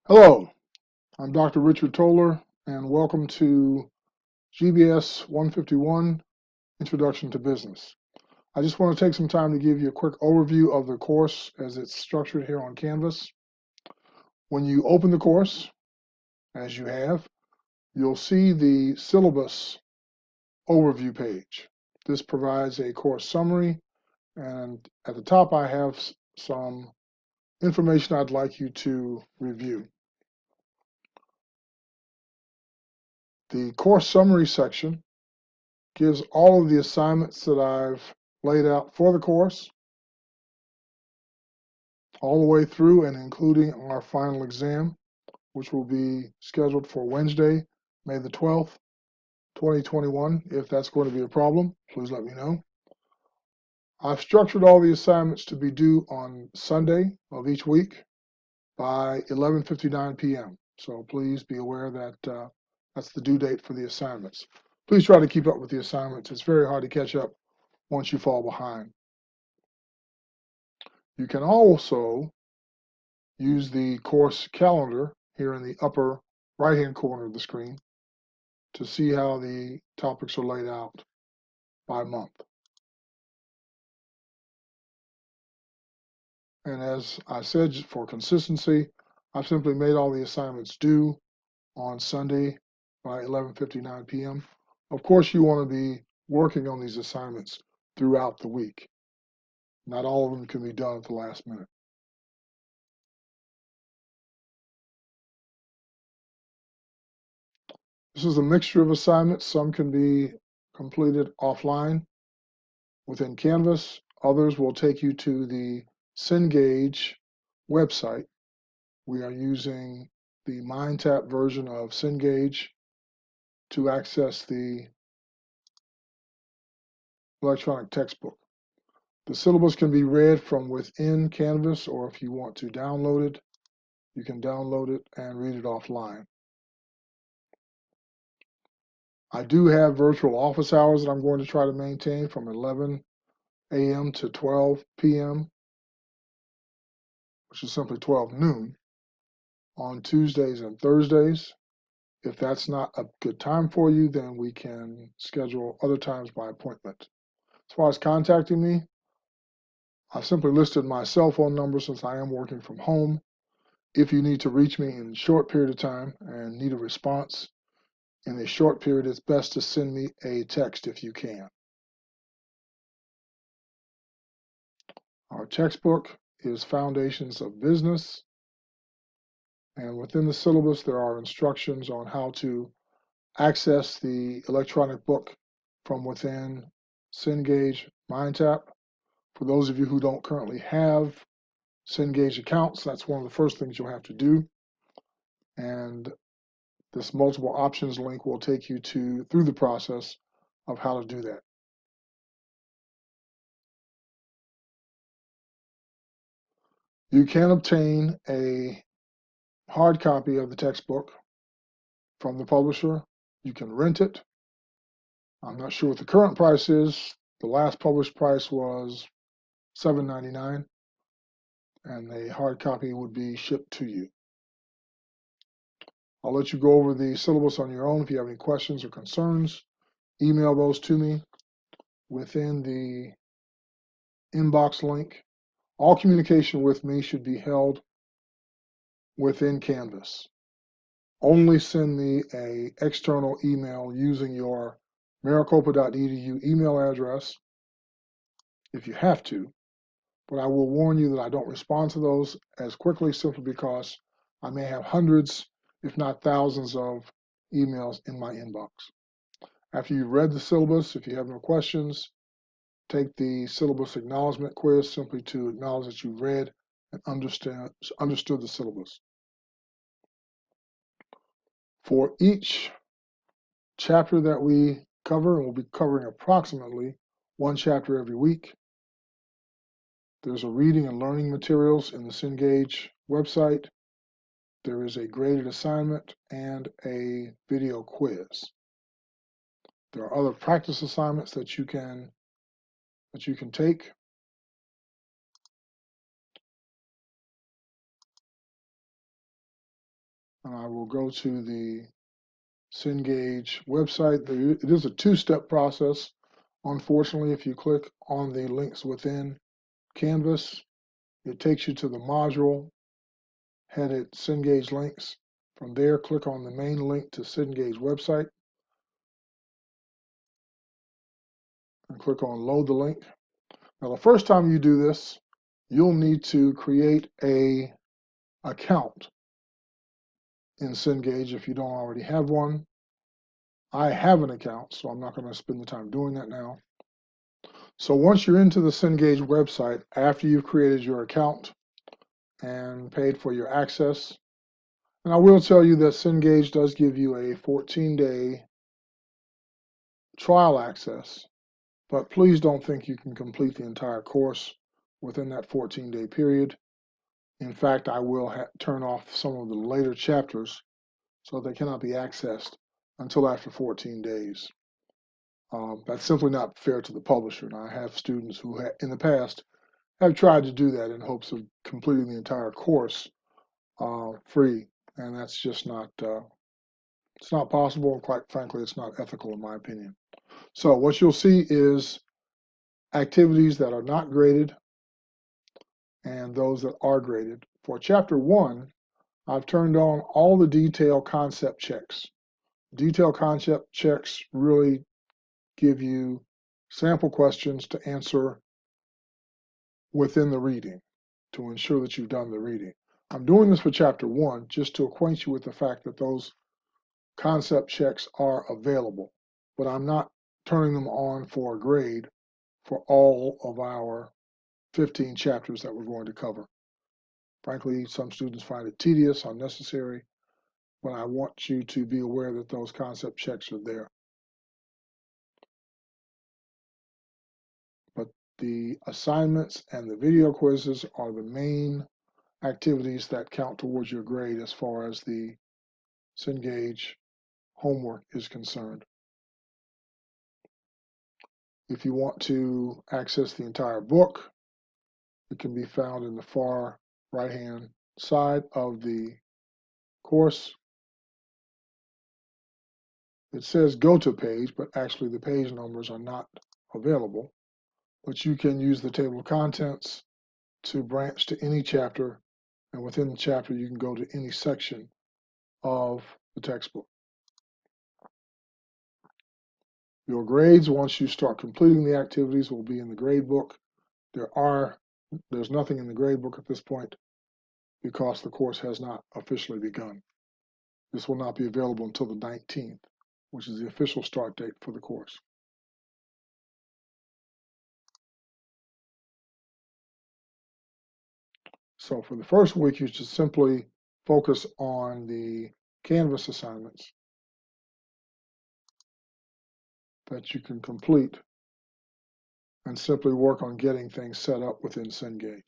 Hello, I'm Dr. Richard Toller, and welcome to GBS151 Introduction to Business. I just want to take some time to give you a quick overview of the course as it's structured here on Canvas. When you open the course, as you have, you'll see the syllabus overview page. This provides a course summary, and at the top I have some information I'd like you to review. The course summary section gives all of the assignments that I've laid out for the course, all the way through and including our final exam, which will be scheduled for Wednesday, May the 12th, 2021. If that's going to be a problem, please let me know. I've structured all the assignments to be due on Sunday of each week by 11:59 p.m. So please be aware that that's the due date for the assignments. Please try to keep up with the assignments. It's very hard to catch up once you fall behind. You can also use the course calendar here in the upper right-hand corner of the screen to see how the topics are laid out by month. And as I said, for consistency, I've simply made all the assignments due on Sunday by 11:59 p.m. Of course, you want to be working on these assignments throughout the week. Not all of them can be done at the last minute. This is a mixture of assignments. Some can be completed offline within Canvas. Others will take you to the Cengage website. We are using the MindTap version of Cengage to access the electronic textbook. The syllabus can be read from within Canvas, or if you want to download it, you can download it and read it offline. I do have virtual office hours that I'm going to try to maintain from 11 a.m. to 12 p.m., which is simply 12 noon, on Tuesdays and Thursdays. If that's not a good time for you, then we can schedule other times by appointment. As far as contacting me, I've simply listed my cell phone number since I am working from home. If you need to reach me in a short period of time and need a response in a short period, it's best to send me a text if you can. Our textbook is Foundations of Business, and within the syllabus there are instructions on how to access the electronic book from within Cengage MindTap. For those of you who don't currently have Cengage accounts, that's one of the first things you'll have to do. And this multiple options link will take you through the process of how to do that. You can obtain a hard copy of the textbook from the publisher. You can rent it. I'm not sure what the current price is. The last published price was $7.99, and a hard copy would be shipped to you. I'll let you go over the syllabus on your own. If you have any questions or concerns, email those to me within the inbox link. All communication with me should be held within Canvas. Only send me an external email using your maricopa.edu email address if you have to, but I will warn you that I don't respond to those as quickly simply because I may have hundreds, if not thousands, of emails in my inbox. After you've read the syllabus, if you have no questions, take the syllabus acknowledgement quiz simply to acknowledge that you've read and understood the syllabus. For each chapter that we cover, and we'll be covering approximately one chapter every week, there's a reading and learning materials in the Cengage website. There is a graded assignment and a video quiz. There are other practice assignments that you can take. and I will go to the Cengage website. It is a two-step process. Unfortunately, if you click on the links within Canvas, it takes you to the module headed Cengage links. From there, click on the main link to Cengage website and click on load the link. Now, the first time you do this, you'll need to create a account in Cengage if you don't already have one. I have an account, so I'm not going to spend the time doing that now. So once you're into the Cengage website, after you've created your account and paid for your access, and I will tell you that Cengage does give you a 14-day trial access, but please don't think you can complete the entire course within that 14-day period. In fact, I will turn off some of the later chapters so they cannot be accessed until after 14 days. That's simply not fair to the publisher. And I have students who in the past have tried to do that in hopes of completing the entire course free, and that's just not it's not possible, and quite frankly, it's not ethical in my opinion. So what you'll see is activities that are not graded and those that are graded. For chapter 1, I've turned on all the detail concept checks. Detail concept checks really give you sample questions to answer within the reading to ensure that you've done the reading. I'm doing this for chapter 1 just to acquaint you with the fact that those concept checks are available, but I'm not turning them on for a grade for all of our 15 chapters that we're going to cover. Frankly, some students find it tedious, unnecessary, but I want you to be aware that those concept checks are there. But the assignments and the video quizzes are the main activities that count towards your grade as far as the Cengage homework is concerned. If you want to access the entire book, it can be found in the far right-hand side of the course. It says go to page, but actually the page numbers are not available. But you can use the table of contents to branch to any chapter, and within the chapter you can go to any section of the textbook. Your grades, once you start completing the activities, will be in the grade book. There's nothing in the grade book at this point because the course has not officially begun. This will not be available until the 19th, which is the official start date for the course. So for the first week, you should simply focus on the Canvas assignments that you can complete and simply work on getting things set up within Cengage.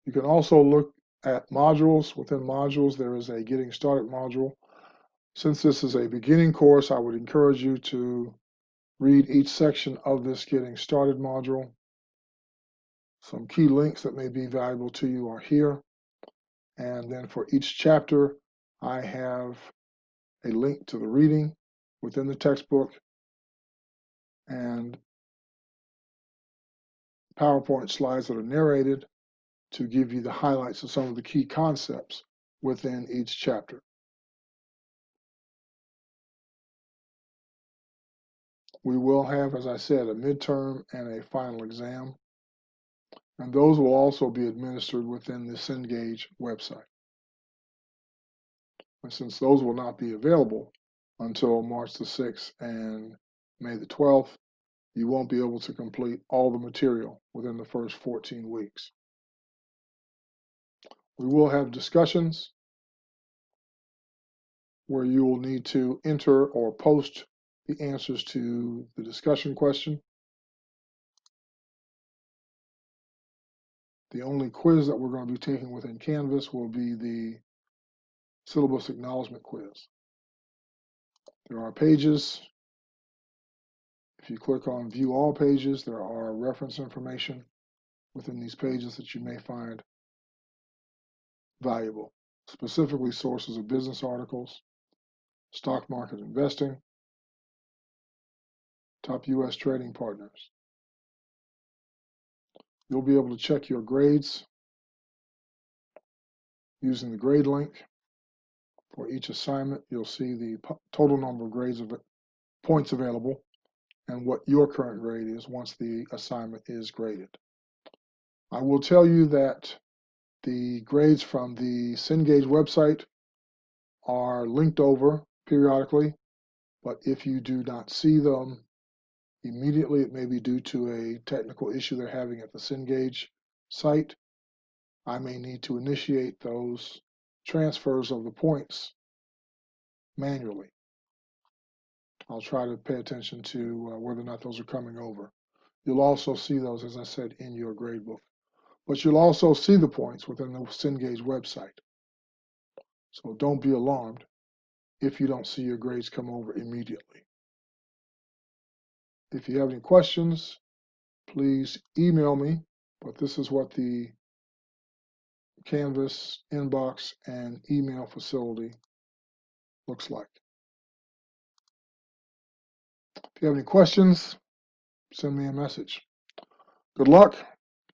You can also look at modules. Within modules, there is a Getting Started module. Since this is a beginning course, I would encourage you to read each section of this Getting Started module. Some key links that may be valuable to you are here. And then for each chapter, I have a link to the reading within the textbook and PowerPoint slides that are narrated to give you the highlights of some of the key concepts within each chapter. We will have, as I said, a midterm and a final exam, and those will also be administered within the Cengage website. And since those will not be available until March the 6th and May the 12th, you won't be able to complete all the material within the first 14 weeks. We will have discussions where you will need to enter or post the answers to the discussion question. The only quiz that we're going to be taking within Canvas will be the syllabus acknowledgement quiz. There are pages. If you click on View All Pages, there are reference information within these pages that you may find valuable, specifically sources of business articles, stock market investing, top U.S. trading partners. You'll be able to check your grades using the grade link. For each assignment, you'll see the total number of grades of points available and what your current grade is once the assignment is graded. I will tell you that the grades from the Cengage website are linked over periodically, but if you do not see them immediately, it may be due to a technical issue they're having at the Cengage site. I may need to initiate those transfers of the points manually. I'll try to pay attention to whether or not those are coming over. You'll also see those, as I said, in your gradebook. But you'll also see the points within the Cengage website. So don't be alarmed if you don't see your grades come over immediately. If you have any questions, please email me, but this is what the Canvas inbox and email facility looks like. If you have any questions, send me a message. Good luck.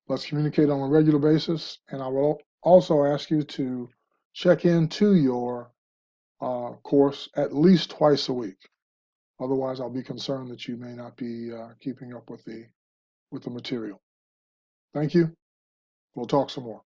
Let's communicate on a regular basis, and I will also ask you to check into your course at least twice a week. Otherwise, I'll be concerned that you may not be keeping up with the material. Thank you. We'll talk some more.